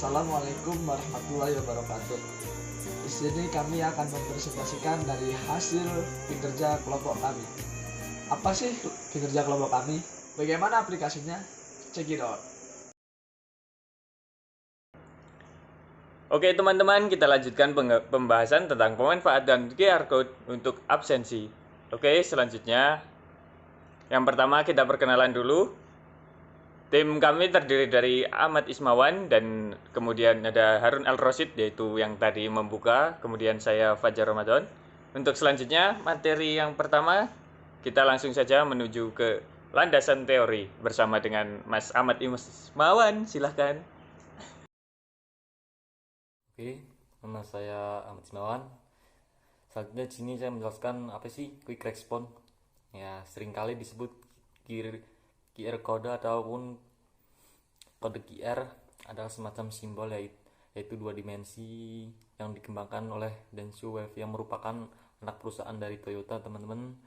Assalamualaikum warahmatullahi wabarakatuh. Di sini kami akan mempresentasikan dari hasil kinerja kelompok kami. Apa sih kinerja kelompok kami? Bagaimana aplikasinya? Check it out. Oke teman-teman, kita lanjutkan pembahasan tentang pemanfaatan QR Code untuk absensi. Oke, selanjutnya yang pertama kita perkenalan dulu. Tim kami terdiri dari Ahmad Ismawan dan kemudian ada Harun Al-Rosyid yaitu yang tadi membuka, kemudian saya Fajar Ramadan. Untuk selanjutnya, materi yang pertama kita langsung saja menuju ke landasan teori bersama dengan Mas Ahmad Ismawan, silahkan. Oke, nama saya Ahmad Ismawan. Selanjutnya di sini saya menjelaskan apa sih quick response. Ya, seringkali disebut QR code ataupun kode QR adalah semacam simbol yaitu dua dimensi yang dikembangkan oleh Dentsu Wave yang merupakan anak perusahaan dari Toyota, teman-teman.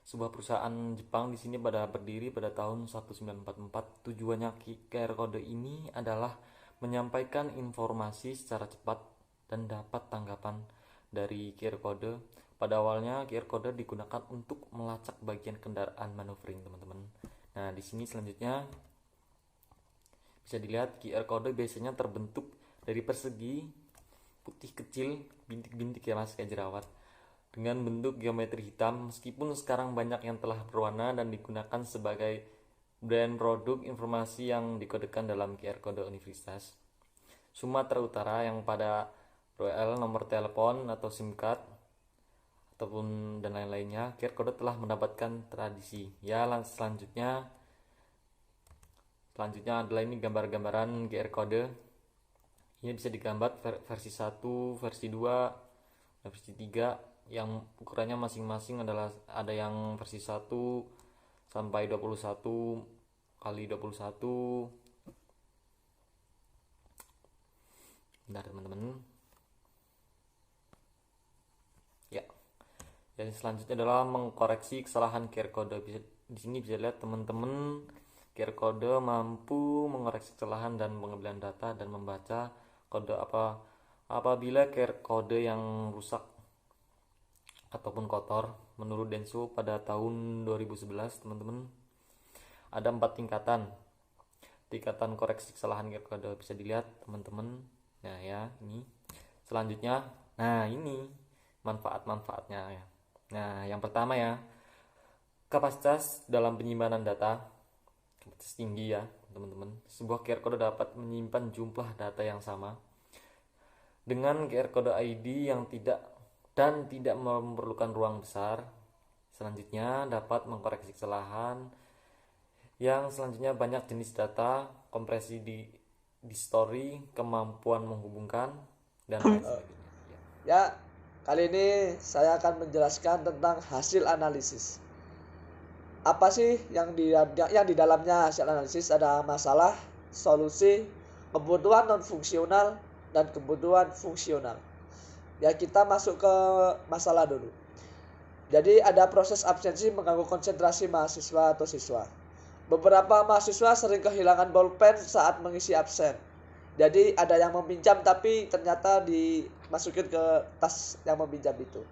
Sebuah perusahaan Jepang di sini berdiri pada tahun 1944. Tujuannya QR code ini adalah menyampaikan informasi secara cepat dan dapat tanggapan dari QR code. Pada awalnya QR code digunakan untuk melacak bagian kendaraan maneuvering, teman-teman. Nah, di sini selanjutnya bisa dilihat QR code biasanya terbentuk dari persegi putih kecil, bintik-bintik ya mas, kayak jerawat, dengan bentuk geometri hitam. Meskipun sekarang banyak yang telah berwarna dan digunakan sebagai brand produk informasi yang dikodekan dalam QR code Universitas Sumatera Utara yang pada ROL, nomor telepon atau SIM card ataupun dan lain-lainnya, QR code telah mendapatkan tradisi. Ya, selanjutnya adalah ini gambar-gambaran QR code. Ini bisa digambar versi 1, versi 2, versi 3 yang ukurannya masing-masing adalah ada yang versi 1 sampai 21 kali 21. Bentar teman-teman. Ya. Dan selanjutnya adalah mengkoreksi kesalahan QR code. Di sini bisa lihat teman-teman, QR code mampu mengoreksi kesalahan dan pengambilan data dan membaca kode apabila QR code yang rusak ataupun kotor. Menurut Dentsu pada tahun 2011, teman-teman, ada 4 tingkatan koreksi kesalahan QR code, bisa dilihat teman-teman. Nah ya, ini selanjutnya, nah ini manfaat-manfaatnya ya. Nah, yang pertama ya, kapasitas dalam penyimpanan data, kapasitas tinggi ya teman-teman. Sebuah QR code dapat menyimpan jumlah data yang sama dengan QR code ID yang tidak memerlukan ruang besar. Selanjutnya dapat mengkoreksi kesalahan. Yang selanjutnya banyak jenis data, kompresi di story, kemampuan menghubungkan dan lain sebagainya. Ya, kali ini saya akan menjelaskan tentang hasil analisis. Apa sih yang di dalamnya hasil analisis? Ada masalah, solusi, kebutuhan non fungsional, dan kebutuhan fungsional. Ya, kita masuk ke masalah dulu. Jadi ada proses absensi mengganggu konsentrasi mahasiswa atau siswa. Beberapa mahasiswa sering kehilangan bolpen saat mengisi absen. Jadi ada yang meminjam tapi ternyata dimasukin ke tas yang meminjam itu.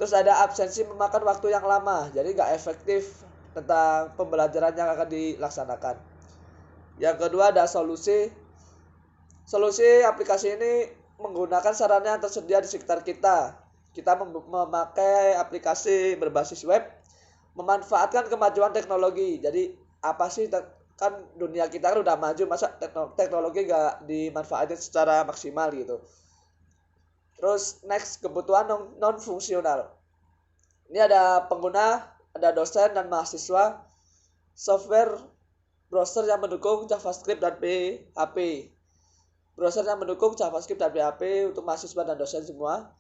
Terus ada absensi memakan waktu yang lama, jadi nggak efektif tentang pembelajaran yang akan dilaksanakan. Yang kedua ada solusi. Solusi aplikasi ini menggunakan sarana yang tersedia di sekitar kita. Kita memakai aplikasi berbasis web, memanfaatkan kemajuan teknologi. Jadi apa sih, kan dunia kita kan udah maju, masa teknologi nggak dimanfaatin secara maksimal gitu. Terus next, kebutuhan non fungsional. Ini ada pengguna, ada dosen dan mahasiswa. Software browser yang mendukung JavaScript dan PHP. Browser yang mendukung JavaScript dan PHP untuk mahasiswa dan dosen semua.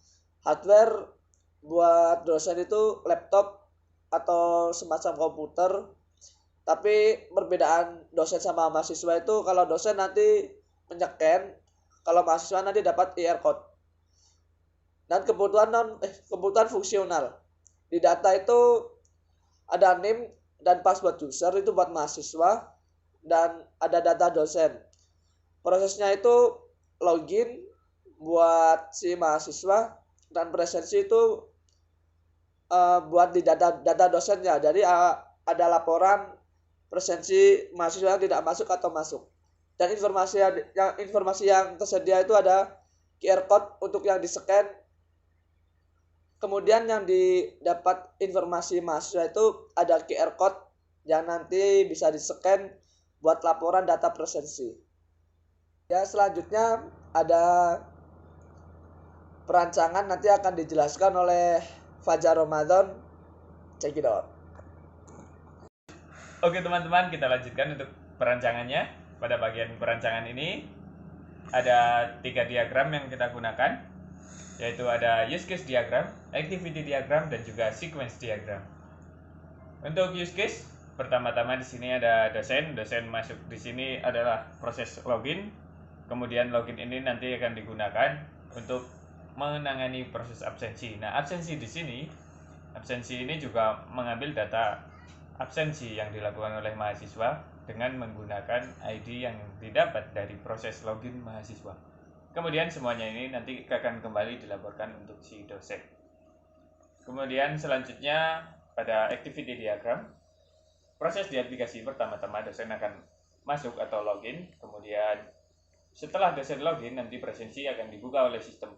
Hardware buat dosen itu laptop atau semacam komputer. Tapi perbedaan dosen sama mahasiswa itu, kalau dosen nanti menyeken, kalau mahasiswa nanti dapat QR code. Dan kebutuhan fungsional. Di data itu ada name dan password user itu buat mahasiswa, dan ada data dosen. Prosesnya itu login buat si mahasiswa, dan presensi itu buat di data dosennya. Jadi ada laporan presensi mahasiswa tidak masuk atau masuk. Dan informasi yang tersedia itu ada QR code untuk yang di-scan. Kemudian yang didapat informasi mahasiswa itu ada QR code yang nanti bisa di-scan buat laporan data presensi. Ya, selanjutnya ada perancangan, nanti akan dijelaskan oleh Fajar Ramadan. Check it out. Oke teman-teman, kita lanjutkan untuk perancangannya. Pada bagian perancangan ini ada 3 diagram yang kita gunakan, yaitu ada use case diagram, activity diagram, dan juga sequence diagram. Untuk use case, pertama-tama di sini ada dosen masuk di sini adalah proses login. Kemudian login ini nanti akan digunakan untuk menangani proses absensi. Nah, absensi ini juga mengambil data absensi yang dilakukan oleh mahasiswa dengan menggunakan ID yang didapat dari proses login mahasiswa. Kemudian semuanya ini nanti akan kembali dilaporkan untuk si dosen. Kemudian selanjutnya pada activity diagram, proses di aplikasi pertama-tama dosen akan masuk atau login. Kemudian setelah dosen login, nanti presensi akan dibuka oleh sistem.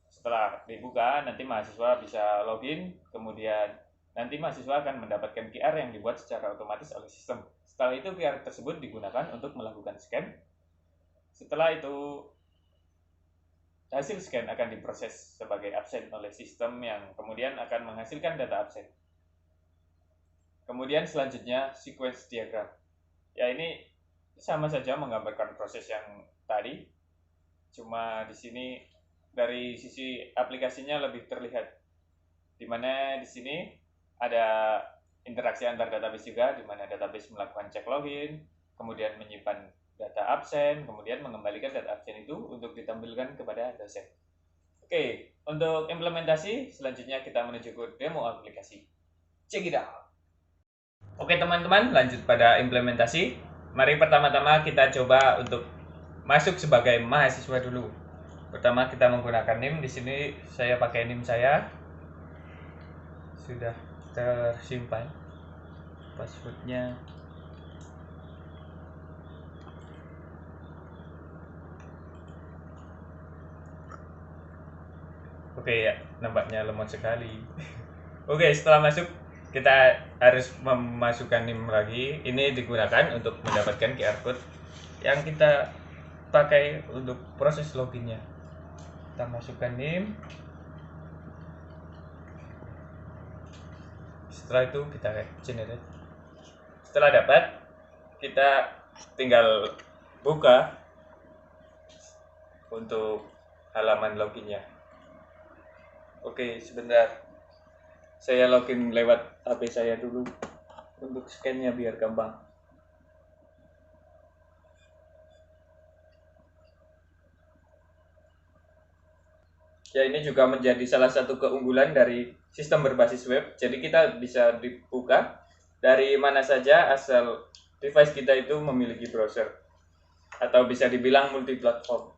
Setelah dibuka, nanti mahasiswa bisa login, kemudian nanti mahasiswa akan mendapatkan QR yang dibuat secara otomatis oleh sistem. Setelah itu QR tersebut digunakan untuk melakukan scan. Setelah itu hasil scan akan diproses sebagai absen oleh sistem yang kemudian akan menghasilkan data absen. Kemudian selanjutnya sequence diagram. Ya, ini sama saja menggambarkan proses yang tadi, cuma di sini dari sisi aplikasinya lebih terlihat, di mana di sini ada interaksi antar database juga, di mana database melakukan cek login, kemudian menyimpan data absen, kemudian mengembalikan data absen itu untuk ditampilkan kepada dosen. Oke, untuk implementasi selanjutnya kita menuju ke demo aplikasi. Check it out. Oke teman-teman, lanjut pada implementasi. Mari pertama-tama kita coba untuk masuk sebagai mahasiswa dulu. Pertama kita menggunakan NIM. Di sini saya pakai NIM saya. Sudah tersimpan passwordnya. Oke ya, nampaknya lemot sekali. Oke, setelah masuk kita harus memasukkan NIM lagi. Ini digunakan untuk mendapatkan QR code yang kita pakai untuk proses loginnya. Kita masukkan NIM. Setelah itu kita generate. Setelah dapat, kita tinggal buka untuk halaman loginnya. Oke, sebentar. Saya login lewat HP saya dulu untuk scan-nya biar gampang. Ya, ini juga menjadi salah satu keunggulan dari sistem berbasis web. Jadi kita bisa dibuka dari mana saja asal device kita itu memiliki browser, atau bisa dibilang multi-platform.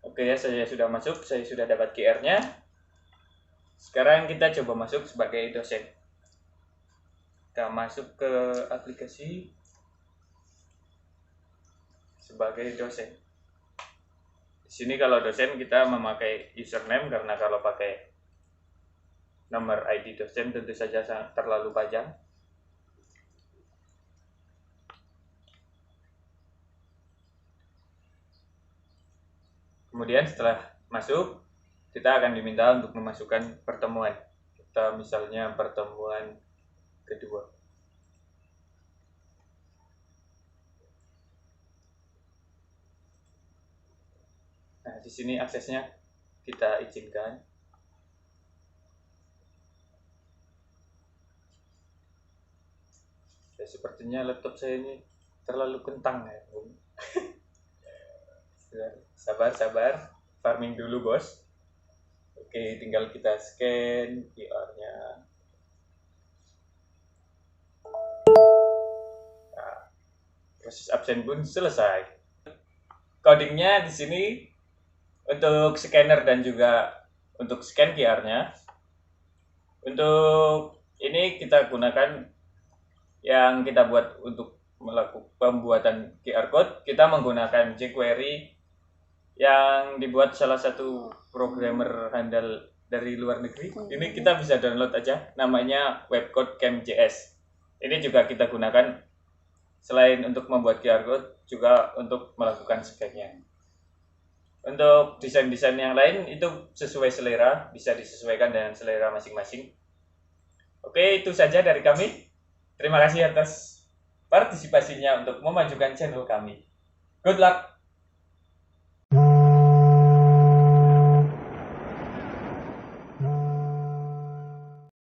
Oke ya, saya sudah masuk, saya sudah dapat QR-nya. Sekarang kita coba masuk sebagai dosen. Kita masuk ke aplikasi sebagai dosen. Di sini kalau dosen kita memakai username, karena kalau pakai nomor ID dosen tentu saja terlalu panjang. Kemudian setelah masuk, kita akan diminta untuk memasukkan pertemuan. Kita misalnya pertemuan kedua. Nah, di sini aksesnya kita izinkan. Ya, sepertinya laptop saya ini terlalu kentang ya. Sabar, farming dulu bos. Oke, tinggal kita scan QR-nya. Nah, proses absen pun selesai. codingnya di sini untuk scanner dan juga untuk scan QR-nya. Untuk ini kita gunakan yang kita buat untuk melakukan pembuatan QR code, kita menggunakan jQuery yang dibuat salah satu programmer handal dari luar negeri. Ini kita bisa download aja, namanya Webcode Cam.js. Ini juga kita gunakan selain untuk membuat QR code, juga untuk melakukan scan-nya. Untuk desain-desain yang lain itu sesuai selera, bisa disesuaikan dengan selera masing-masing. Oke, itu saja dari kami. Terima kasih atas partisipasinya untuk memajukan channel kami. Good luck!